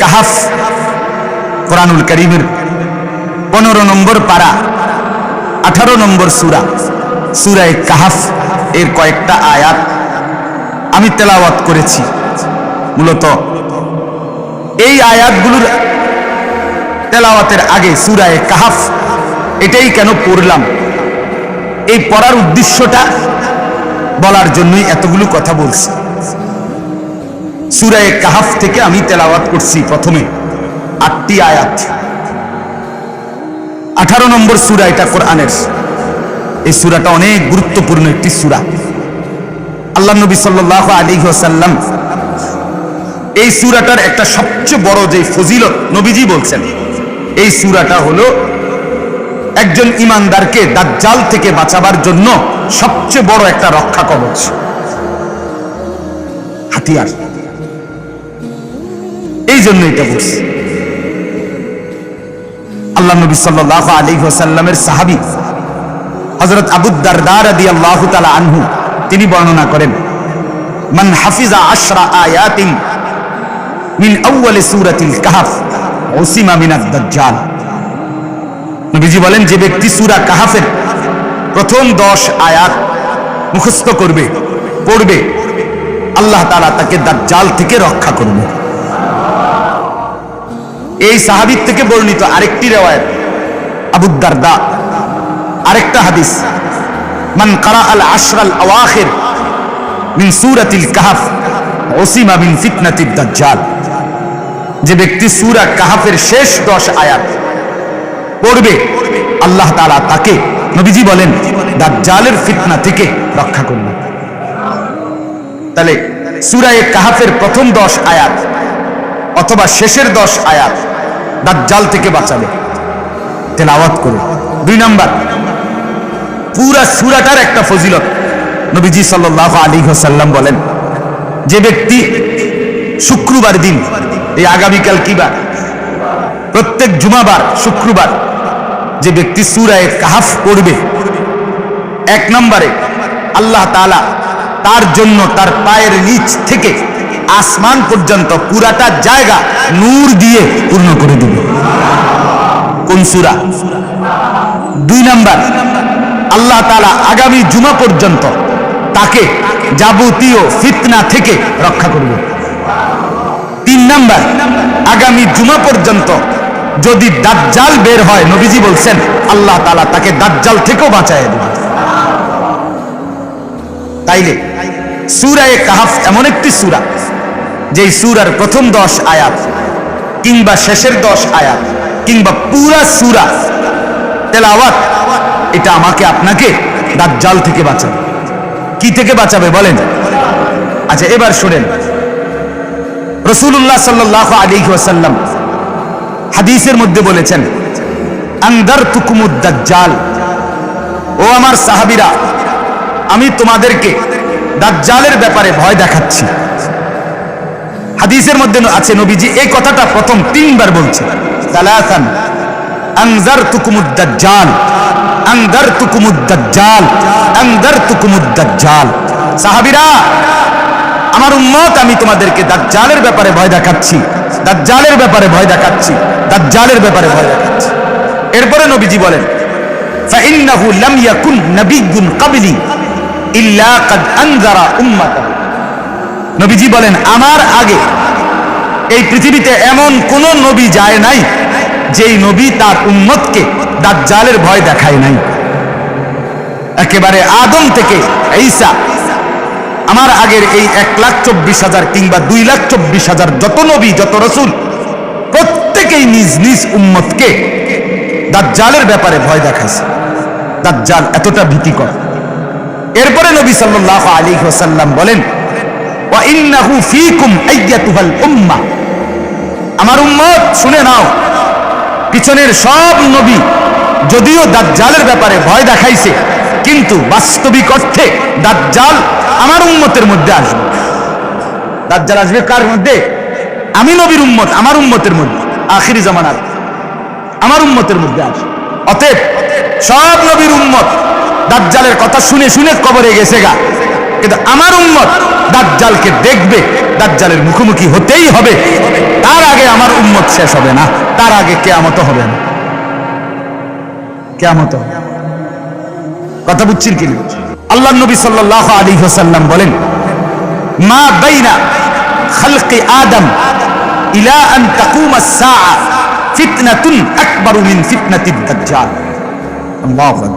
কাহাফ কোরআনুল কারীমের 15 নম্বর পারা 18 নম্বর সূরা সূরা কাহাফ এর কয়েকটা আয়াত আমি তেলাওয়াত করেছি। মূলত এই আয়াতগুলোর তেলাওয়াতের আগে সূরা কাহাফ এটাই কেন পড়লাম, এই পড়ার উদ্দেশ্যটা বলার জন্যই এতগুলো কথা বলছি। সূরা কাহাফ থেকে আমি তেলাওয়াত করছি প্রথমে 8টি আয়াত। 18 নম্বর সূরা এটা কোরআনের। এই সূরাটা অনেক গুরুত্বপূর্ণ একটি সূরা। আল্লাহ নবী সাল্লাল্লাহু আলাইহি ওয়াসাল্লাম এই সূরাটার একটা সবচেয়ে বড় যে ফজিলত নবীজি বলছেন, এই সূরাটা হলো একজন ঈমানদারকে দাজ্জাল থেকে বাঁচাবার জন্য সবচেয়ে বড় একটা রক্ষা কবচ, হাতিয়ার। এই জন্য এটা বলছি। আল্লাহ নবী সাল্লাল্লাহু আলাইহি ওয়াসাল্লামের সাহাবী হযরত আবু দারদা রাদিয়াল্লাহু তাআলা আনহু তিনি বর্ণনা করেন, মান হাফিজা 10 আয়াতিন মিন আউয়াল সূরাতিল কাহফ উসিমা মিনাদ দাজ্জাল। নবীজি বলেন, যে ব্যক্তি সূরা কাহফের প্রথম 10 আয়াত মুখস্থ করবে, পড়বে, আল্লাহ তাআলা তাকে দাজ্জাল থেকে রক্ষা করবে। এই সাহাবীর থেকে বর্ণিত আরেকটি riwayat আবু দারদা, আরেকটা হাদিস, মান কারা আল 10 আল আওয়াখির মিন সূরাতিল কাহফ উসিমা মিন ফিতনাতিদ দাজ্জাল। যে ব্যক্তি সূরা কাহফের শেষ 10 আয়াত পড়বে, আল্লাহ তাআলা তাকে, নবীজি বলেন, দাজ্জালের ফিতনা থেকে রক্ষা করবে। তাহলে সূরা কাহফের প্রথম 10 আয়াত অথবা শেষের 10 আয়াত দাজ্জাল থেকে বাঁচাবে তেলাওয়াত করে। 2 নাম্বার, পুরা সূরাটার একটা ফজিলত নবীজি সাল্লাল্লাহু আলাইহি ওয়াসাল্লাম বলেন, যে ব্যক্তি শুক্রবার দিন, এই আগামীকাল কি বার? প্রত্যেক জুমাবার শুক্রবার যে ব্যক্তি সূরা কাহফ পড়বে, 1 নম্বরে আল্লাহ তাআলা তার জন্য তার পায়ের নিচ থেকে আসমান পর্যন্ত পুরাটা জায়গা নূর দিয়ে পূর্ণ করে দেবে। কোন সূরা? 2 নাম্বার, আল্লাহ তাআলা আগামী জুমা পর্যন্ত তাকে যাবতীয় ফিতনা থেকে রক্ষা করবে। 3 নাম্বার, আগামী জুমা পর্যন্ত যদি দাজ্জাল বের হয়, নবীজি বলছেন, আল্লাহ তাআলা তাকে দাজ্জাল থেকেও বাঁচায় দেবে। তাইলে সূরা কাহফ এমন একটি সূরা, যেই সূরার প্রথম 10 আয়াত কিংবা শেষের 10 আয়াত কিংবা পুরা সূরা তেলাওয়াত, এটা আমাকে আপনাকে দাজ্জাল থেকে বাঁচাবে। কি থেকে বাঁচাবে বলেন? আচ্ছা, এবার শুনেন, রাসূলুল্লাহ সাল্লাল্লাহু আলাইহি ওয়াসাল্লাম হাদিসের মধ্যে বলেছেন, আনদারতুকুমুদ দাজ্জাল, ও আমার সাহাবীরা, আমি তোমাদেরকে দাজ্জালের ব্যাপারে ভয় দেখাচ্ছি। হাদিসের মধ্যে আছে, নবীজি এই কথাটা প্রথম 3 বার বলছে, সালাসান আনজারতুকুমুদ দাজ্জাল, আনজারতুকুমুদ দাজ্জাল, আনজারতুকুমুদ দাজ্জাল। সাহাবীরা, আমার উম্মত, আমি তোমাদেরকে দাজ্জালের ব্যাপারে ভয় দেখাচ্ছি, দাজ্জালের ব্যাপারে ভয় দেখাচ্ছি, দাজ্জালের ব্যাপারে ভয় দেখাচ্ছি। এরপরে নবীজি বলেন, ফাইন্নাহু লাম ইয়াকুন নাবিয়্যুন ক্বাবলি ইল্লা ক্বাদ আনযারা উম্মাতাহু। নবীজি বলেন, আমার আগে এই পৃথিবীতে এমন কোন নবী যায় নাই যেই নবী তার উম্মতকে দাজ্জালের ভয় দেখায় নাই। একেবারে আদম থেকে ঈসা, আমার আগের এই 1,24,000 কিংবা 2,24,000 যত নবী, যত রাসূল, প্রত্যেকেই নিজ নিজ উম্মতকে দাজ্জালের ব্যাপারে ভয় দেখাইছে। দাজ্জাল এতটা ভীতিকর। এরপরে নবী সাল্লাল্লাহু আলাইহি ওয়াসাল্লাম বলেন, ওয়া ইন্নাহু ফীকুম আইয়াতুহাল উম্মাহ, আমার উম্মত শুনে নাও, পিছনের সব নবী যদিও দাজ্জালের ব্যাপারে ভয় দেখাইছে, কিন্তু বাস্তবিক অর্থে দাজ্জাল আমার উম্মতের মধ্যে আসবে। দাজ্জাল আসবে কার মধ্যে? আমি নবীর উম্মত, আমার উম্মতের মধ্যে, আখিরি জামানার আমার উম্মতের মধ্যে আসবে। অতএব সব নবীর উম্মত দাজ্জালের কথা শুনে শুনে কবরে গেছে গা, কিন্তু আমার উম্মত দাজ্জালকে দেখবে, দাজ্জালের মুখোমুখি হতেই হবে। তার আগে আমার উম্মত শেষ হবে না, তার আগে কিয়ামত হবে না। কিয়ামত কথা বুঝছেন কি? আল্লাহর নবী সাল্লাল্লাহু আলাইহি ওয়াসাল্লাম বলেন, মা বাইনা খালকি আদম ইলা আন তাকুমাস সাআ ফিতনাতুন আকবারু মিন ফিতনাতিদ দাজ্জাল। আল্লাহু আকবার।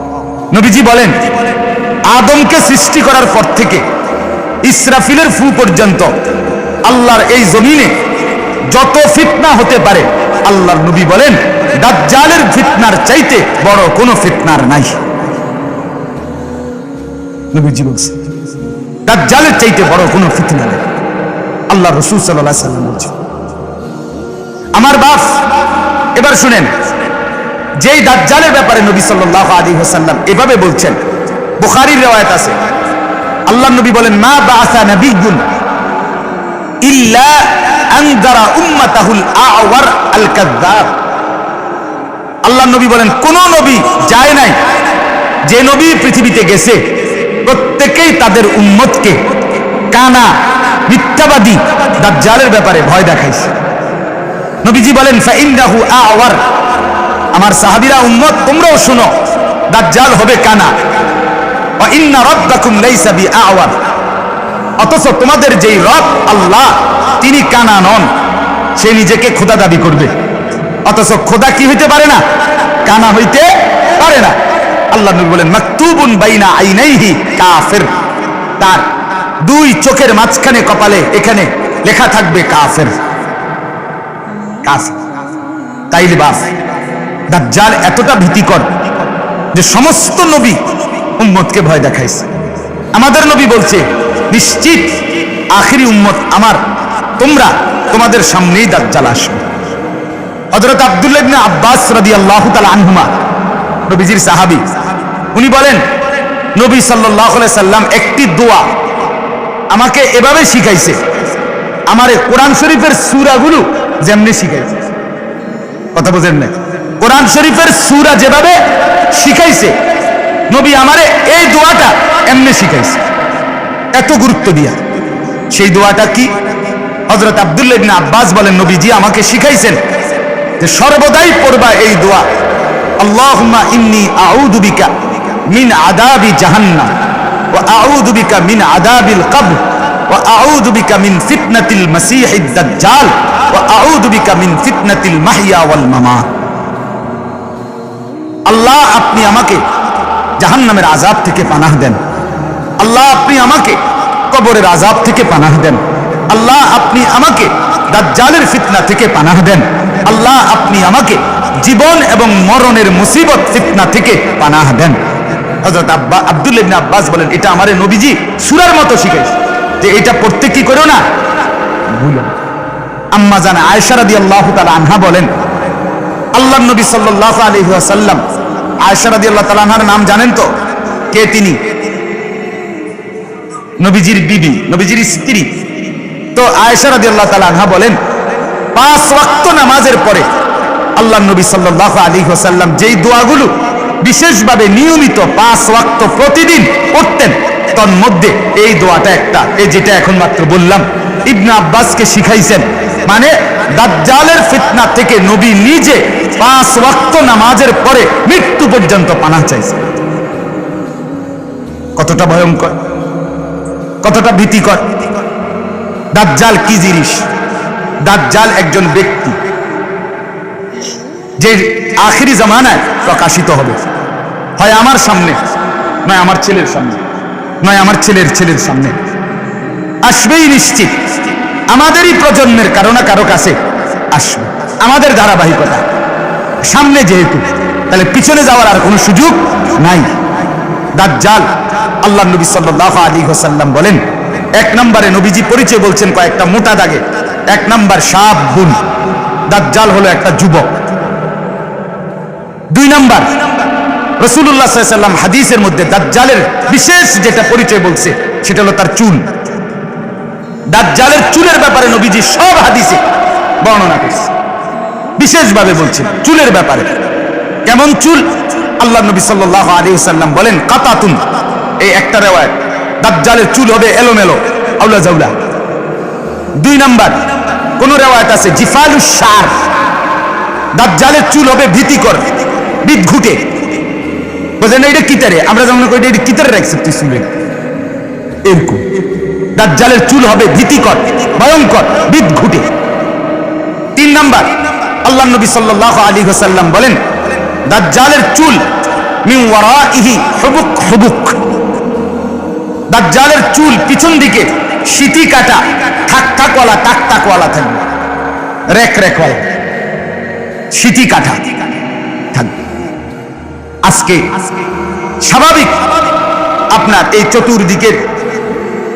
নবীজি বলেন, আদমকে সৃষ্টি করার পর থেকে ইসরাফিলের ফু পর্যন্ত আল্লাহর এই জমিনে যত ফিতনা হতে পারে, আল্লাহর নবী বলেন দাজ্জালের ফিতনার চাইতে বড় কোনো ফিতনার নাই। নবীজি বলছেন দাজ্জালের চাইতে বড় কোনো ফিতনা নেই। আল্লাহ রাসূল সাল্লাল্লাহু আলাইহি ওয়াসাল্লাম বলছেন। আমার বাপ, এবার শুনেন, যেই দাজ্জালের ব্যাপারে নবী সাল্লাল্লাহু আলাইহি ওয়াসাল্লাম এভাবে বলছেন, বুখারীর riwayat আছে, আল্লাহর নবী বলেন, মা বাআসা নাবিয়্যুন ইল্লা আনযারা উম্মাতাহুল আ'ওয়ার আল কাযযাব। আল্লাহর নবী বলেন, কোন নবী যায় নাই, যে নবী পৃথিবীতে গেছে প্রত্যেকেই তাদের উম্মতকে কানা মিথ্যাবাদী দাজ্জালের ব্যাপারে ভয় দেখাইছে। নবীজি বলেন, ফাইন্নাহু আ'ওয়ার, আমার সাহাবীরা উম্মত তোমরাও শুনো, দাজ্জাল হবে কানা। ওয়া ইন্না রাব্বাকুম লাইসা বিআ'ওয়ার, অথচ তোমাদের যেই রব আল্লাহ তিনি কানা নন। সে নিজেকে খোদা দাবি করবে, অথচ খোদা কি হইতে পারে না? কানা হইতে পারে না। আল্লাহ নবী বলেন, মাকতুবুন বাইনা আইনাইহি কাফির, তার দুই চোখের মাঝখানে কপালে এখানে লেখা থাকবে কাফের। কাফের। তাইলে বাস দাজ্জাল এতটা ভীতিকর যে সমস্ত নবী উম্মতকে ভয় দেখাইছে। আমাদের নবী বলছে, নিশ্চিত আখিরি উম্মত আমার, তোমরা তোমাদের সামনেই দাজ্জাল আসবে। হযরত আব্দুল্লাহ ইবনে আব্বাস রাদিয়াল্লাহু তাআলা আনহুমা, নবীজির সাহাবী, উনি বলেন, নবী সাল্লাল্লাহু আলাইহি সাল্লাম একটি দোয়া আমাকে এভাবে শিখাইছে, আমারে কোরআন শরীফের সূরাগুলো যেমনি শিখাইছে। কথা বুঝেন না? কোরআন শরীফের সূরা যেভাবে শিখাইছে, নবী আমারে এই দোয়াটা এমনি শিখাইছে, এত গুরুত্ব দিয়া। সেই দোয়াটা কি? হযরত আব্দুল্লাহ ইবনে আব্বাস বলেন, নবীজি আমাকে শিখাইছেন যে সর্বদাই পড়বা এই দোয়া, আল্লাহুম্মা ইন্নী আউযু বিকা মিন আযাবি জাহান্নাম ওয়া আউযু বিকা মিন আযাবিল কবর ওয়া আউযু বিকা মিন ফিতনাতিল মাসীহিদ দাজ্জাল ওয়া আউযু বিকা মিন ফিতনাতিল মাহইয়া ওয়াল মামাত। আল্লাহ, আপনি আমাকে জাহান্নামের আযাব থেকে পানাহ দেন। আল্লাহ, আপনি আমাকে কবরের আযাব থেকে পানাহ দেন। আল্লাহ, আপনি আমাকে দাজ্জালের ফিতনা থেকে পানাহ দেন। আল্লাহ, আপনি আমাকে জীবন এবং মরণের মুসিবত ফিতনা থেকে পানাহ দেন। হযরত আব্দুল্লাহ ইবনে আব্বাস বলেন, এটা আমারে নবীজি সূরার মতো শিখাইছে, যে এটা পড়তে কি করো না ভুলো। আম্মা জান আয়েশা রাদিয়াল্লাহু তাআলা আনহা বলেন, আল্লাহর নবী সাল্লাল্লাহু আলাইহি ওয়াসাল্লাম, আয়েশা রাদিয়াল্লাহু তাআলা আনহার নাম জানেন তো? কে তিনি? নবীজির বিবি, নবীজির স্ত্রী। তো আয়েশা রাদিয়াল্লাহু তাআলা আনহা বলেন, 5 ওয়াক্ত নামাজের পরে আল্লাহর নবী সাল্লাল্লাহু আলাইহি ওয়াসাল্লাম যেই দোয়াগুলো বিশেষভাবে নিয়মিত 5 ওয়াক্ত প্রতিদিন পড়তেন, তার মধ্যে এই দোয়াটা একটা, এই যেটা এখন মাত্র বললাম, ইবনে আব্বাসকে শিখাইছেন। মানে দাজ্জালের ফিতনা থেকে নবী নিজে 5 ওয়াক্ত নামাজের পরে মৃত্যু পর্যন্ত পানাহ চাইছেন। কতটা ভয়ঙ্কর, কতটা ভীতিকর! দাজ্জাল কি জিনিস? দাজ্জাল একজন ব্যক্তি যে আখিরি জামানায় প্রকাশিত হবে, হয় আমার সামনে, নয় আমার ছেলের সামনে, নয় আমার ছেলের ছেলের সামনে আসবেই নিশ্চিত। আমাদেরই প্রজন্মের কারো না কারো কাছে আসবে, আমাদের ধারাবাহিকতা সামনে যেহেতু, তাহলে পিছনে যাওয়ার আর কোনো সুযোগ নাই। দাজ্জাল, আল্লাহ নবী সাল্লাল্লাহু আলাইহি ওয়াসাল্লাম বলেন, 1 নম্বরে নবীজি পরিচয় বলছেন কয়েকটা মোটা দাগে। 1 নম্বর শাবুন, দাজ্জাল হলো একটা যুবক। 2 নম্বর, রাসূলুল্লাহ সাল্লাল্লাহু আলাইহি ওয়াসাল্লাম হাদিসের মধ্যে দাজ্জালের বিশেষ যেটা পরিচয় বলছে সেটা হলো তার চুল। দাজ্জালের চুলের ব্যাপারে নবীজি সব হাদিসে বর্ণনা করেছে, বিশেষভাবে বলছেন চুলের ব্যাপারে। কেমন চুল? আল্লাহ নবী সাল্লাল্লাহু আলাইহি ওয়াসাল্লাম বলেন, কাতাতুন, এই একটা রিওয়ায়াত, দাজ্জালের চুল হবে এলোমেলো, আউলা জাউলা। 2 নম্বর, কোন রিওয়ায়াত আছে জিফালুশ শার, দাজ্জালের চুল হবে ভীতিকর, বিদঘুটে। বলেন না এটা কিতারে, আমরা যেমন কই এটা কিতারে রাখছে তুই চুলে, এরকম দাজ্জালের চুল হবে ভীতিকর, ভয়ঙ্কর, বিদঘুটে। 3 নাম্বার, আল্লাহ নবী সাল্লাল্লাহু আলাইহি ওয়াসাল্লাম বলেন দাজ্জালের চুল মিন ওয়ারাইহি হুবুক হুবুক, দাজ্জালের চুল পিছন দিকে সিটি কাটা, থাক থাকওয়ালা, টাক টাকওয়ালা থাকবে, রেক রেকওয়ালা, সিটি কাটা থাকবে। আজকে স্বাভাবিক আপনার এই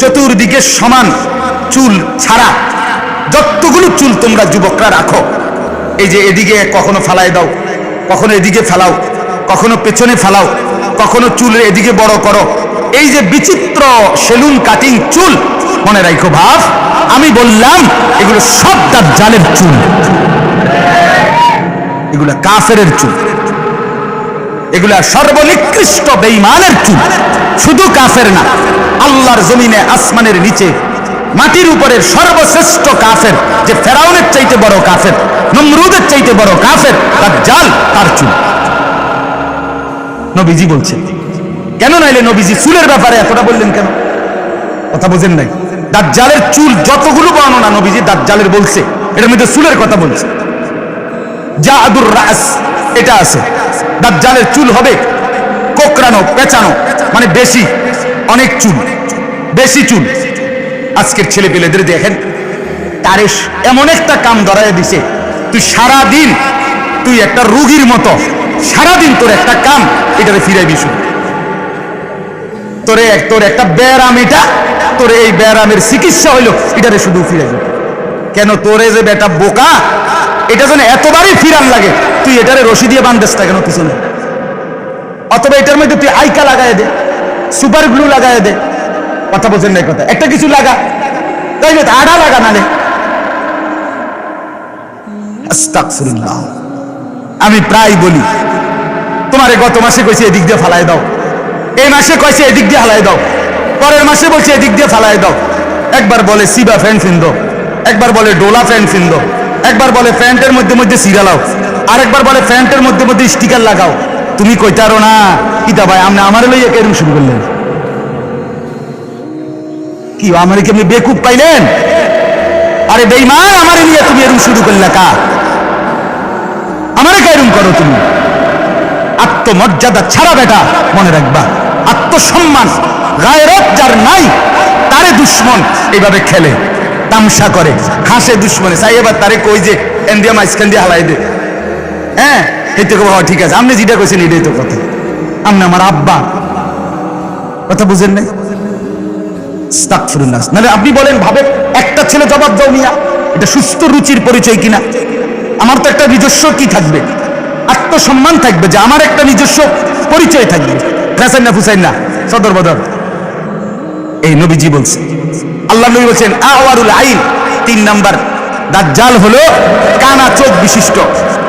চতুর্দিকে সমান চুল ছাড়া যতগুলো চুল তোমরা যুবকরা রাখো, এই যে এদিকে কখনো ফালাই দাও, কখনো এদিকে ফেলাও, কখনো পেছনে ফেলাও, কখনো চুলের এদিকে বড় করো, এই যে বিচিত্র সেলুন কাটিং চুল, মনে রাখো ভাব, আমি বললাম এগুলো সব দাজ্জালের চুল, এগুলা কাফেরের চুল, এগুলা সর্বনিকৃষ্ট বেঈমানের চুল। শুধু কাফের না, আল্লাহর জমিনে আসমানের নিচে মাটির উপরের সর্বশ্রেষ্ঠ কাফের, যে ফেরাউনের চাইতে বড় কাফের, নমরুদের চাইতে বড় কাফের দাজ্জাল, তার চুল। নবীজি বলছেন, কেন নাইলে নবীজি চুলের ব্যাপারে এতটা বললেন কেন? কথা বোঝেন নাই? দাজ্জালের চুল যতগুলো বর্ণনা নবীজি দাজ্জালের বলছে, এটার মধ্যে চুলের কথা বলছে। জাদুর রাস এটা আছে, দাজ্জালের চুল হবে কোকড়ানো, পেঁচানো, মানে বেশি, অনেক চুল, বেশি চুল। আজকের ছেলে পেলেদের দেখেন, তারে এমন একটা কাম ধরায় দিছে, তুই সারাদিন, তুই একটা রোগীর মতো সারাদিন তোর একটা কাম, এটারে ফিরাইবি শুধু। তোর একটা ব্যারাম, এটা তোর এই ব্যারামের চিকিৎসা হইলো, এটারে শুধু ফিরাইবি। কেন? তোরে যে বেটা বোকা, এটা যেন এতবারই ফিরান লাগে, তুই এটারে রশি দিয়ে বান্ধেস না কেন পিছনে? অথবা এটার মধ্যে তুই আইকা লাগাই দে, সুপার গ্লু লাগাই দে। কথা বোঝেন না? কথা একটা কিছু লাগা, তাই না? আড়া লাগা নালে। আস্তাগফিরুল্লাহ। আমি প্রায় বলি, তোমারে গত মাসে কইছে এদিক দিয়ে ফালাই দাও, এই মাসে কইছে এদিক দিয়ে ফালাই দাও, পরের মাসে বলছে এদিক দিয়ে ফালাই দাও। একবার বলে সিবা ফ্যান ফিন্দো, একবার বলে ডোলা ফ্যান ফিন্দো, একবার বলে প্যান্টের মধ্যে মধ্যে সিরা লাও, আরেকবার বলে প্যান্টের মধ্যে মধ্যে স্টিকার লাগাও। তুমি কইতারো না কিতা ভাই, আপনি আমার লইয়া কেরম শুরু করলেন? কি আমার কি আপনি বেকুব পাইলেন? আরে বেঈমান, আমারে নিয়ে তুমি এরম শুরু করলে কা? আমারে কেরম করো তুমি? আত্মমর্যাদা ছাড়া বেটা, মনে রাখবা, আত্মসম্মান গায়রত যার নাই, তারে দুশ্মন এইভাবে খেলে, তামসা করে, হাসে দুশ্মনে। চাই এবার তারে কই যে এন্ডিয়া মাইসখান দিয়ে হালাই দে, হ্যাঁ এই তো ঠিক আছে, আপনি যেটা কইছেন এটাই তো কথা, আপনি আমার আব্বা। কথা বুঝেন নাই? আস্তাগফিরুল্লাহ। নাহলে আপনি বলেন ভাবে একটা ছেলে জবাব দাও মিয়া, এটা সুস্থ রুচির পরিচয় কিনা? আমার তো একটা নিজস্ব কি থাকবে, আত্মসম্মান থাকবে, যে আমার একটা নিজস্ব পরিচয় থাকবে। ফেসাইন না ফুসাইন না, সদর বদর। এই নবীজি বলছে, আল্লাহ নবী বলছেন আওয়ারুল আইন, 3 নাম্বার দাজ্জাল হলো কানা চোখ বিশিষ্ট।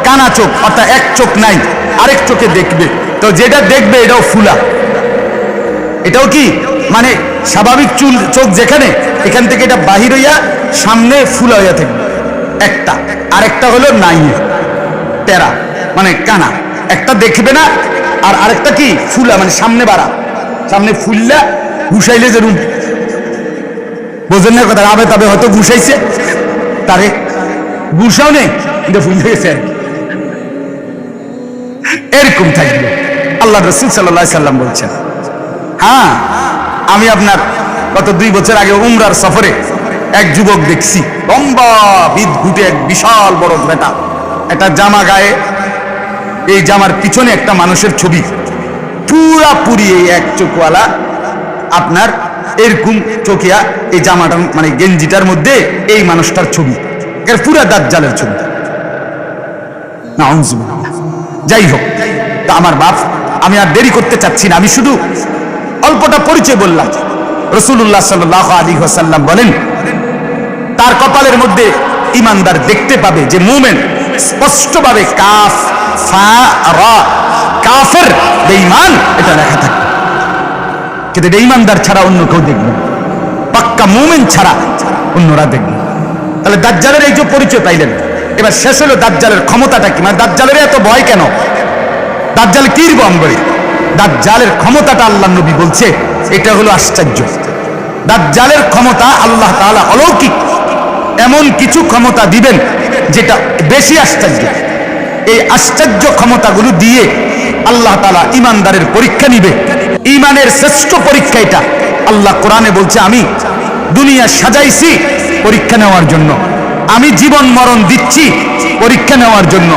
কানা চোখ অর্থাৎ এক চোখ নাই, আরেক চোখে দেখবে। তো যেটা দেখবে এটাও ফুলা, এটাও কি মানে স্বাভাবিক চুল চোখ যেখানে, এখান থেকে এটা বাহির হইয়া সামনে ফুলা হইয়া থাকবে একটা, আরেকটা হলো নাই, তেরা মানে কানা। একটা দেখবে না, আর আরেকটা কি ফুলা, মানে সামনে বাড়া, সামনে ফুললা ঘুষাইলে যেরুম, বোঝেন না কথা? আবে তবে হয়তো ঘুষাইছে, তারে ঘুষাও নেই, এটা ফুল গেছে, এরকম থাকবে। আল্লাহ রাসূল সাল্লাল্লাহু আলাইহি সাল্লাম বলছেন, হ্যাঁ আমি আপনার গত 2 বছর আগে উমরার সফরে এক যুবক দেখছি, লম্বা বিদঘুটে এক বিশাল বড় বেটা, একটা জামা গায়ে, এই জামার পিছনে একটা মানুষের ছবি, পুরাপুরি এই এক চোখওয়ালা আপনার এরকম চোখিয়া, এই জামাটা মানে গেঞ্জিটার মধ্যে এই মানুষটার ছবি, এর পুরা দাজ্জালের ছবি। নাউযুবিল্লাহ। যাই হোক, তা আমার বাপ, আমি আর দেরি করতে চাচ্ছি না, আমি শুধু অল্পটা পরিচয় বললাম। রাসূলুল্লাহ সাল্লাল্লাহু আলাইহি ওয়াসাল্লাম বলেন, তার কপালের মধ্যে ইমানদার দেখতে পাবে যে মুমিন, স্পষ্টভাবে কাফ ফা রা, কাফের বেঈমান এটা লেখা থাকে, কিন্তু বেঈমানদার ছাড়া অন্য কেউ দেখবে, পাক্কা মুমিন ছাড়া অন্যরা দেখবে। তাহলে দাজ্জালের এই যে পরিচয় পাইলেন, এবার শেষ হলো দাজ্জালের ক্ষমতাটা কি, মানে দাজ্জালের এত ভয় কেন, দাজ্জাল কিরকম করে? দাজ্জালের ক্ষমতাটা আল্লাহ নবী বলছে এটা হলো আশ্চর্য। দাজ্জালের ক্ষমতা আল্লাহ তাআলা অলৌকিক এমন কিছু ক্ষমতা দিবেন যেটা বেশি আশ্চর্য। এই আশ্চর্য ক্ষমতাগুলো দিয়ে আল্লাহ তাআলা ঈমানদারের পরীক্ষা নিবে। ঈমানের শ্রেষ্ঠ পরীক্ষা এটা। আল্লাহ কোরআনে বলছে আমি দুনিয়া সাজাইছি পরীক্ষা নেওয়ার জন্য, আমি জীবন মরণ দিচ্ছি পরীক্ষা নেওয়ার জন্য,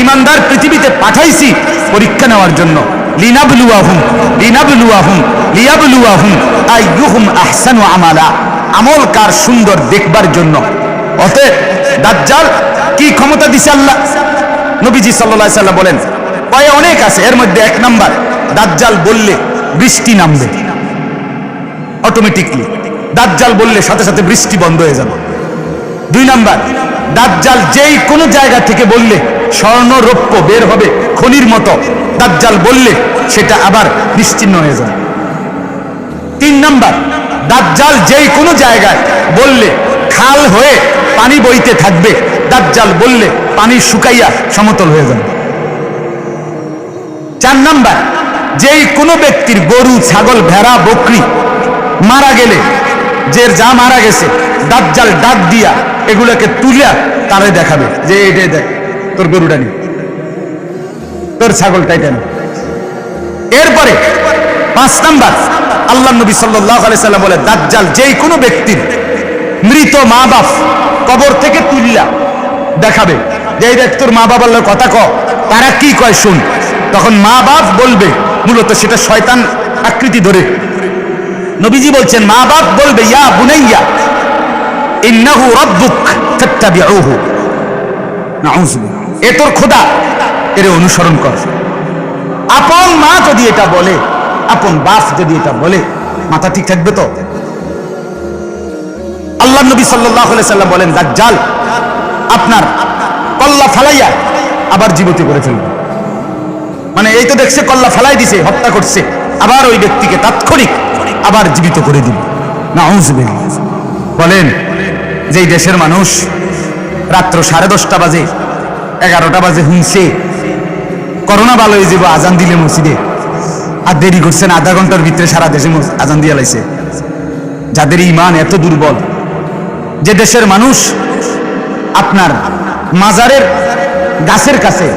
ঈমানদার পৃথিবীতে পাঠাইছি পরীক্ষা নেওয়ার জন্য। লিনাবলুয়াহুম লিনাবলুয়াহুম লিয়াবলুয়াহুম আইয়ুহুম আহসানু আমালা, আমল কার সুন্দর দেখবার জন্য। অতএব দাজ্জাল কি ক্ষমতা দিছে আল্লাহ? নবীজি সাল্লাল্লাহু আলাইহি সাল্লাম বলেন পায়ে অনেক আছে, এর মধ্যে এক নাম্বার দাজ্জাল বললে বৃষ্টি নামবে অটোমেটিকলি। দাজ্জাল বললে সাথে সাথে বৃষ্টি বন্ধ হয়ে যাবে। দুই নাম্বার, দাজ্জাল যেই কোনো জায়গা থেকে বললে স্বর্ণ রৌপ্য বের হবে খনির মতো, দাজ্জাল বললে সেটা আবার নিশ্চিহ্ন হয়ে যাবে। তিন নাম্বার, দাজ্জাল যেই কোনো জায়গায় বললে খাল হয়ে পানি বইতে থাকবে, দাজ্জাল বললে পানি শুকাইয়া সমতল হয়ে যাবে। চার নাম্বার, যেই কোনো ব্যক্তির গরু ছাগল ভেড়া বকরি মারা গেলে, যে যা মারা গেছে দাজ্জাল ডাক দিয়া এগুলোকে তুলিয়া তারে দেখাবে যে এটাই দেখ, তোর গরুটা নি, তোর ছাগলটাই কেন। এরপরে পাঁচ নাম্বার, আল্লাহ নবী সাল্লাল্লাহু আলাইহি সাল্লাম বলে দাজ্জাল যেই কোনো ব্যক্তির মৃত মা বাপ কবর থেকে তুলিয়া দেখাবে যে এই দেখ তোর মা বাবার কথা ক, তারা কি কয় শুন। তখন মা বাপ বলবে, মূলত সেটা শয়তান আকৃতি ধরে। নবীজি বলছেন মা বাপ বলবে ইয়া বুনাইয়া ইন্নাহু রাব্বুক ফাত্তাবিউহু, নাউযুবিল্লাহ, এ তোর খোদা, এর অনুসরণ কর। আপন মা যদি এটা বলে, আপন বাপ যদি এটা বলে, মাথা ঠিক থাকবে তো? আল্লাহ নবী সাল্লাল্লাহু আলাইহি সাল্লাম বলেন দাজ্জাল আপনার কল্লা ফালাইয়া আবার জীবিত করে ফেলবে। মানে এই তো দেখছে কল্লা ফালাই দিছে, হত্যা করছে, আবার ওই ব্যক্তিকে তাৎক্ষণিক আবার জীবিত করে দিবে। নাউযুবিল্লাহ। বলেন যে দেশের মানুষ রাত্র 10:30 বাজে 11টা বাজে হুঁসে করোনা ভালো হয়ে যাব আজান দিলে মসজিদে, আর দেরি করছেন আধা ঘন্টার ভিতরে সারা দেশে আজান দিয়ে লাইছে। যাদের ঈমান এত দুর্বল, যে দেশের মানুষ আপনার মাজারের গাছের কাছে,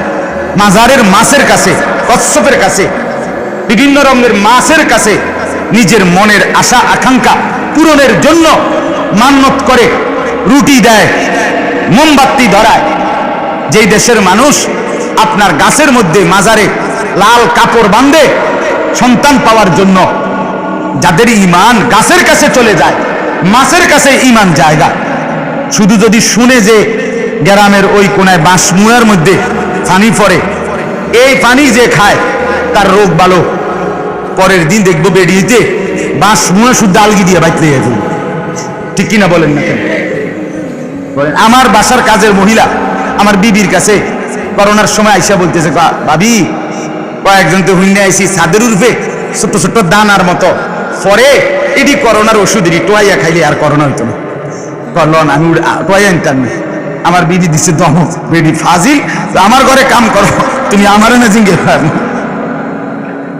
মাজারের মাছের কাছে, কচ্ছপের কাছে, বিভিন্ন রঙের মাছের কাছে নিজের মনের আশা আকাঙ্ক্ষা পূরণের জন্য মান্যত করে, রুটি দেয়, মোমবাতি ধরায়। যেই দেশের মানুষ আপনার গাছের মধ্যে মাজারে লাল কাপড় বাঁধে সন্তান পাওয়ার জন্য, যাদের ঈমান গাছের কাছে চলে যায়, মাছের কাছে ঈমান জায়গা। শুধু যদি শুনে যে গ্রামের ওই কোনায় বাঁশমুয়ার মধ্যে পানি পড়ে, এই পানি যে খায় তার রোগ ভালো, পরের দিন দেখবো বেরিয়েতে বাঁশমুয়া শুদ্ধ আলগি দিয়ে বাইতে গেছে। ঠিক কিনা বলেন না কেন? বলেন। আমার বাসার কাজের মহিলা আমার বিবির কাছে করোনার সময় আইসা বলতেছে ভাবি কয়েকজন তো হুইনে আইসি ছাদের উর্ফে ছোট্ট ছোট্ট দানার মতো পরে এটি করোনার ওষুধ এটি টোয়াইয়া খাইলে আর করোনা হইতো না। করলন আমি টোয়াইয়া আনতাম না, আমার বিবি দিচ্ছে দমক, বেডি ফাজিল, আমার ঘরে কাম করো তুমি, আমারও না জিঙ্গে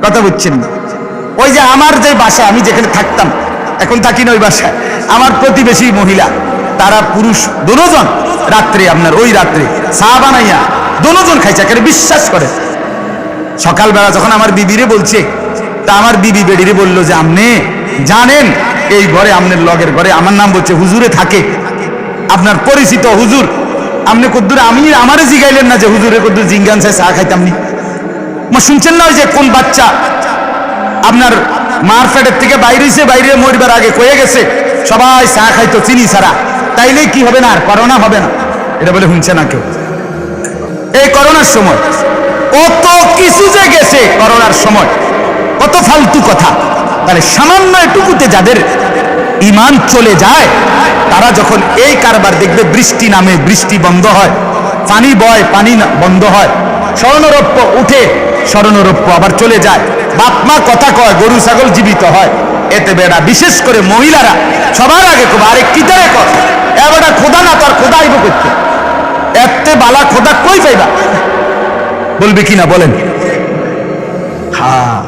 কথা বুঝছেন না? ওই যে আমার যে বাসা আমি যেখানে থাকতাম, এখন থাকি না ওই বাসায়, আমার প্রতিবেশী মহিলা তারা পুরুষ দুজন রাত্রে আপনার ওই রাত্রে চা বানাইয়া দুজন খাইছে, এখানে বিশ্বাস করে। সকালবেলা যখন আমার বিবিরে বলছে, তা আমার বিবি বেডিরে বললো যে আপনি জানেন এই ঘরে আপনার লগের ঘরে আমার নাম বলছে হুজুরে থাকে, আপনার পরিচিত হুজুর, আপনি কদ্দুর আমি আমারে জিগাইলেন না যে হুজুরে কদ্দুর জিঙ্গান চাই চা খাইতাম নি? শুনছেন না ওই যে কোন বাচ্চা আপনার মার ফেটের থেকে বাইরে হয়েছে, বাইরে মরবার আগে কয়ে গেছে সবাই চা খাইতো চিনি ছাড়া, তাইলে কি হবে না আর করোনা হবে না? এটা বলে শুনছে না কেউ? এই করোনার সময় কত কিছু যে গেছে, করোনার সময় কত ফালতু কথা। তাহলে সামান্য এটুকুতে যাদের ঈমান চলে যায়, তারা যখন এই কারবার দেখবে বৃষ্টি নামে বৃষ্টি বন্ধ হয়, পানি বয় পানি বন্ধ হয়, স্বর্ণরৌপ্য উঠে স্বর্ণরৌপ্য আবার চলে যায়, বাপ মা কথা কয়, গরু ছাগল জীবিত হয়, এতে বেড়া বিশেষ করে মহিলারা সবার আগে কবে আরে কিতারে কথা এবার খোদা না তো আর খোদা আইব করতে এতে বালা খোদা কই পাইবা বলবে কিনা বলেন? হ্যাঁ,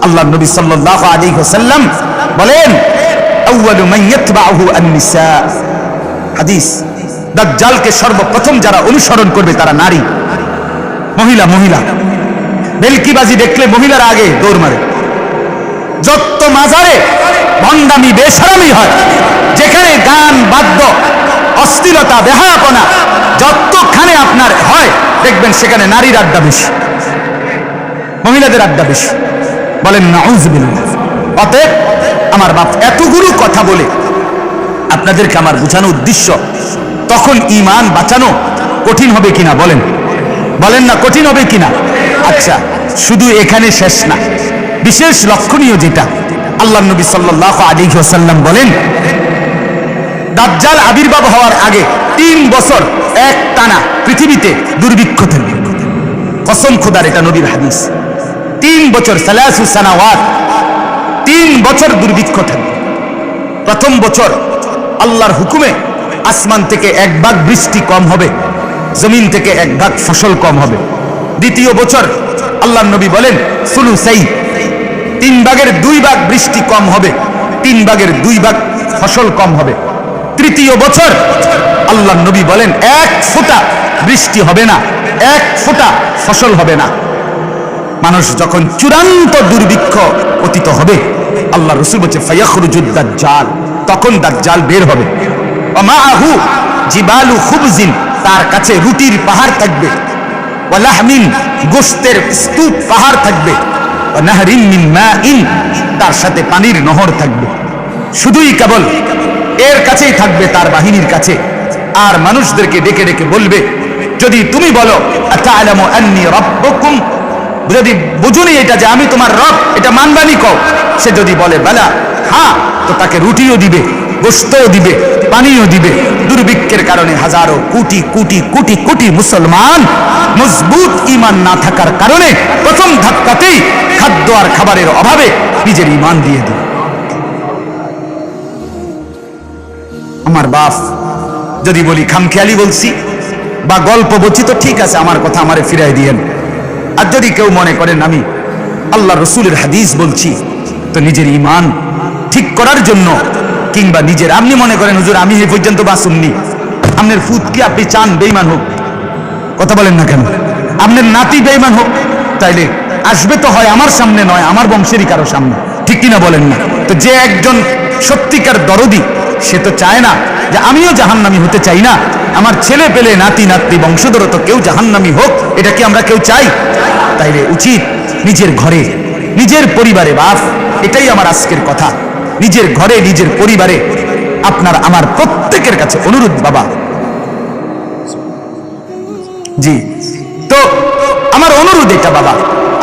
আল্লাহ নবী সাল্লাল্লাহু আলাইহি ওয়াসাল্লাম বলেন আউয়ালু মান ইয়াতবাউহু আন-নিসা। হাদিস, দাজ্জালকে সর্বপ্রথম যারা অনুসরণ করবে তারা নারী, মহিলা। বেলকিবাজি দেখলে মহিলারা আগে দৌড় মারে। যত মাজারে ভণ্ডামি বেশরমি হয়, যেখানে গান বাদ্য অশ্লীলতা বেহায়াপনা যতখানে আপনার হয়, দেখবেন সেখানে নারীর আড্ডা বেশি, মহিলাদের আড্ডা বেশি। বলেন নাউযুবিল্লাহ। অতএব আমার বাপ এতগুলো কথা বলে আপনাদেরকে আমার বোঝানো উদ্দেশ্য, তখন ঈমান বাঁচানো কঠিন হবে কিনা বলেন? বলেন না কঠিন হবে কিনা? আচ্ছা, শুধু এখানে শেষ না, বিশেষ লক্ষণীয় যেটা, আল্লাহ নবী সাল্লাল্লাহু আলাইহি ওয়াসাল্লাম বলেন দাজ্জাল আবির্ভাব হওয়ার আগে 3 বছর এক টানা পৃথিবীতে দুর্ভিক্ষ থাকবে। কসম খোদার, এটা নবীর হাদিস। 3 বছর, সালাসু সানাওয়াত, 3 বছর দুর্ভিক্ষ থাকবে। প্রথম বছর আল্লাহর হুকুমে আসমান থেকে 1 ভাগ বৃষ্টি কম হবে, জমিন থেকে 1 ভাগ ফসল কম হবে। দ্বিতীয় বছর আল্লাহর নবী বলেন সুলুসাই, 3 ভাগের 2 ভাগ বৃষ্টি কম হবে, 3 ভাগের 2 ভাগ ফসল কম হবে। তৃতীয় বছর আল্লাহর নবী বলেন 1 ফোঁটা বৃষ্টি হবে না, 1 ফোঁটা ফসল হবে না। মানুষ যখন চূড়ান্ত দুর্ভিক্ষ পতিত হবে, আল্লাহ রাসূল বলেছে ফায়াখরুজুদ দাজ্জাল, তখন দাজ্জাল বের হবে। ওয়ামাআহু জিবালু খুবজিন, তার কাছে রুটির পাহাড় থাকবে, ওয়ালাহমিন, গোশতের স্তূপ পাহাড় থাকবে, ওয়ানাহরিন মিন মাইন, তার সাথে পানির নহর থাকবে। শুধুই কেবল এর কাছেই থাকবে, তার বাহিনীর কাছে। আর মানুষদেরকে ডেকে ডেকে বলবে, যদি তুমি বলো আতা'লামু আন্নী রাব্বুকুম, যদি বুঝুনি এটা যে আমি তোমার রব, এটা মানবানি কও। সে যদি বলে বালা, হ্যাঁ, তো তাকে রুটিও দিবে, গোশতও দিবে, পানিও দিবে। দুর্ভিক্ষের কারণে হাজারো কোটি কোটি কোটি কোটি মুসলমান মজবুত ঈমান না থাকার কারণে প্রথম ধাক্কাতেই খাদ্য আর খাবারের অভাবে নিজের ঈমান দিয়ে দিবে। আমার বাপ, যদি বলি খামখেয়ালি বলছি বা গল্প বলছি তো ঠিক আছে, আমার কথা আমারে ফিরাই দিয়েন। আর যদি কেউ মনে করেন আমি আল্লাহ রসুলের হাদিস বলছি, তো নিজের ঈমান ঠিক করার জন্য, কিংবা নিজের, আপনি মনে করেন হুজুর আমি এই পর্যন্ত বাসুননি, আপনার ফুত কি আপনি চান বেঈমান হোক? কথা বলেন না কেন? আপনার নাতি বেঈমান হোক, তাইলে আসবে তো হয় আমার সামনে নয়, আমার বংশেরই কারো সামনে, ঠিক কিনা বলেন না? তো যে একজন সত্যিকার দরদি, সে তো চায় না যে আমিও জাহান্নামী হতে চাই না, আমার ছেলে পেলে নাতি নাতনি বংশধর তো কেউ জাহান্নামী হোক, এটা কি আমরা কেউ চাই? তাইলে উচিত নিজের ঘরে, নিজের পরিবারে, বাপ, এটাই আমার আজকের কথা, নিজের ঘরে নিজের পরিবারে আপনার আমার প্রত্যেকের কাছে অনুরোধ বাবা। জি, তো আমার অনুরোধ এটা বাবা,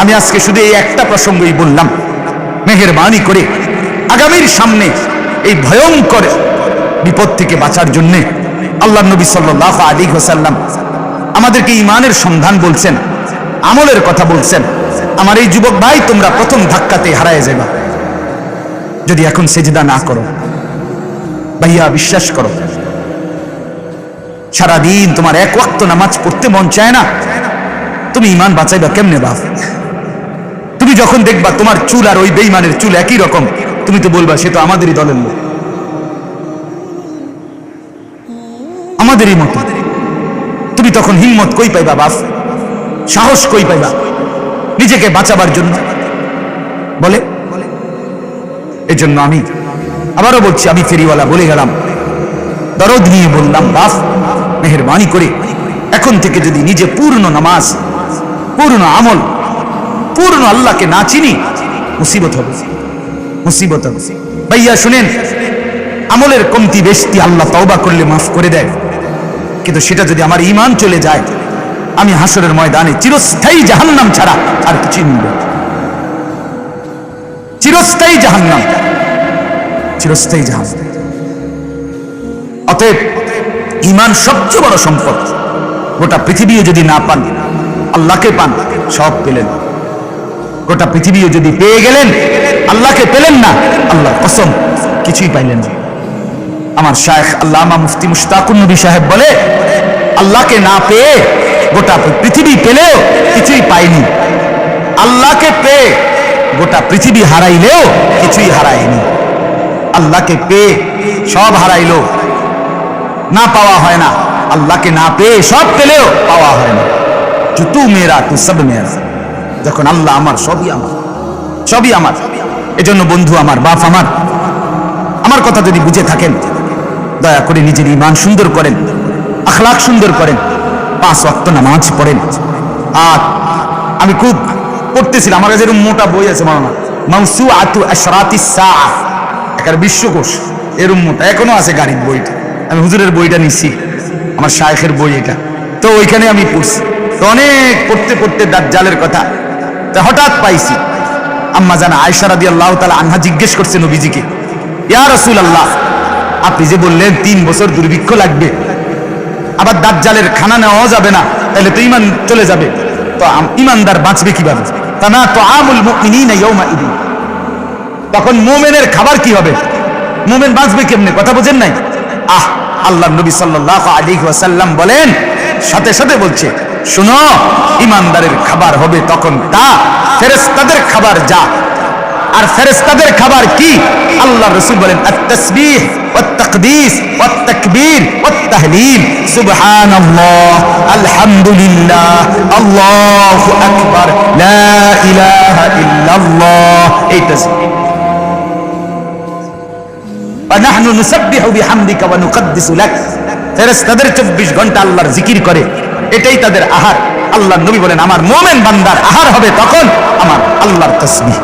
আমি আজকে শুধু এই একটা প্রসঙ্গই বললাম, মেহেরবানি করে আগামীর সামনে এই ভয়ঙ্কর বিপদ থেকে বাঁচার জন্য আল্লাহ নবী সাল্লাল্লাহু আলাইহি ওয়াসাল্লাম আমাদেরকে ঈমানের সন্ধান বলছেন, আমলের কথা বলছেন। আমার এই যুবক ভাই, তোমরা প্রথম ধাক্কাতে হারায় যাবে যদি এখন সেজদা না করো। ভাইয়া, বিশ্বাস করো, সারাদিন তোমার 1 ওয়াক্ত নামাজ পড়তে মন চায় না, তুমি ঈমান বাঁচাইবা কেমনে বাপ? তুমি যখন দেখবা তোমার চুল আর ওই বেঈমানের চুল একই রকম, তুমি তো বলবা সে তো আমাদেরই দলের লোক, আমাদেরই মতো। তুমি তখন হিম্মত কই পাইবা বাপ? সাহস কই পাইবা নিজেকে বাঁচাবার জন্য? বলে, এজন্য আমি আবারও বলছি, আমি ফেরিওয়ালা বলে গেলাম, দরদ নিয়ে বললাম, বাপ মেহেরবানি করে এখন থেকে যদি নিজে পূর্ণ নামাজ, পূর্ণ আমল, পূর্ণ আল্লাহকে না চিনি, মুসিবত হবে, মুসিবত হবে। ভাইয়া শুনেন, আমলের কমতি বেশি আল্লাহ তওবা করলে মাফ করে দেয়, কিন্তু সেটা যদি আমার ঈমান চলে যায়, আমি হাসরের ময়দানে চিরস্থায়ী জাহান্নাম ছাড়া আর কিছুই মিলবে, চিরস্থায়ী জাহান্নাম, চিরস্থায়ী জাহান্নাম। অতএব ঈমান সবচেয়ে বড় সম্পদ। গোটা পৃথিবীও যদি না পান, আল্লাহকে পান, সব পেলেন। গোটা পৃথিবীও যদি পেয়ে গেলেন, আল্লাহকে পেলেন না, আল্লাহর কসম কিছুই পাইলেন না। আমার শায়েখ আল্লামা মুফতি মুশতাকুন নবী সাহেব বলে, আল্লাহকে না পেয়ে গোটা পৃথিবী পেলেও কিছুই পাইনি, আল্লাহকে পেয়ে গোটা পৃথিবী হারাইলেও কিছুই হারায়নি। আল্লাহকে পেয়ে সব হারাইলো না পাওয়া হয় না, আল্লাহকে না পেয়ে সব পেলেও পাওয়া হয় না। তু মেরা তু সব মেরা, যখন আল্লাহ আমার, সবই আমার, সবই আমার। এজন্য বন্ধু আমার, বাপ আমার, আমার কথা যদি বুঝে থাকেন, দয়া করে নিজের ঈমান সুন্দর করেন, আখলাক সুন্দর করেন, 5 ওয়াক্ত নামাজ পড়েন। আর আমি খুব পড়তেছিলাম, আমার কাছে এরকম মোটা বই আছে, মাউসুআতু আশরাতিস সাআ, একটা বিশ্বকোষ, এরকম মোটা, এখনো আছে গাড়ির বইটা। আমি হুজুরের বইটা নিছি, আমার শায়েখের বই এটা, তো ওইখানে আমি পড়ছি। তো অনেক পড়তে পড়তে দাজ্জালের কথা তা হঠাৎ পাইছি। আম্মা জান আয়েশা রাদিয়াল্লাহু তাআলা আনহা জিজ্ঞেস করছে নবীজিকে, ইয়া রাসূলুল্লাহ, আপনি যে বললেন 3 বছর দুর্ভিক্ষ লাগবে, আবার দাজ্জালের খানা নেওয়া যাবে না, তাহলে তো ঈমান চলে যাবে, তো ঈমানদার বাঁচবে কিভাবে? তানা তুআমুল মুমিনিনা ইয়াওমা ইদিন, তখন মুমিনের খাবার কি হবে? মুমিন বাঁচবে কেমনে? কথা বুঝেন নাই? আল্লাহর নবী সাল্লাল্লাহু আলাইহি ওয়াসাল্লাম বলেন, সাথে সাথে বলছে, শুনো, ঈমানদারের খাবার হবে তখন তা ফেরেশতাদের খাবার যা। আর ফেরেশতাদের খাবার কি? আল্লাহর রাসূল বলেন, আত-তাসবিহ ওয়াত তাকদীস ওয়াত তাকবীর ওয়াত তাহলিল, সুবহানাল্লাহ, আলহামদুলিল্লাহ, আল্লাহু আকবার, লা ইলাহা ইল্লাল্লাহ, এই তাসবিহ। وَنَحْنُ نُسَبِّحُ بِحَمْدِكَ وَنُقَدِّسُ لَكَ, ফেরেশতাদের 24 ঘন্টা আল্লাহর জিকির করে, এটাই তাদের আহার। আল্লাহর নবী বলেন, আমার মুমিন বান্দার আহার হবে তখন আমার আল্লাহর তাসবিহ।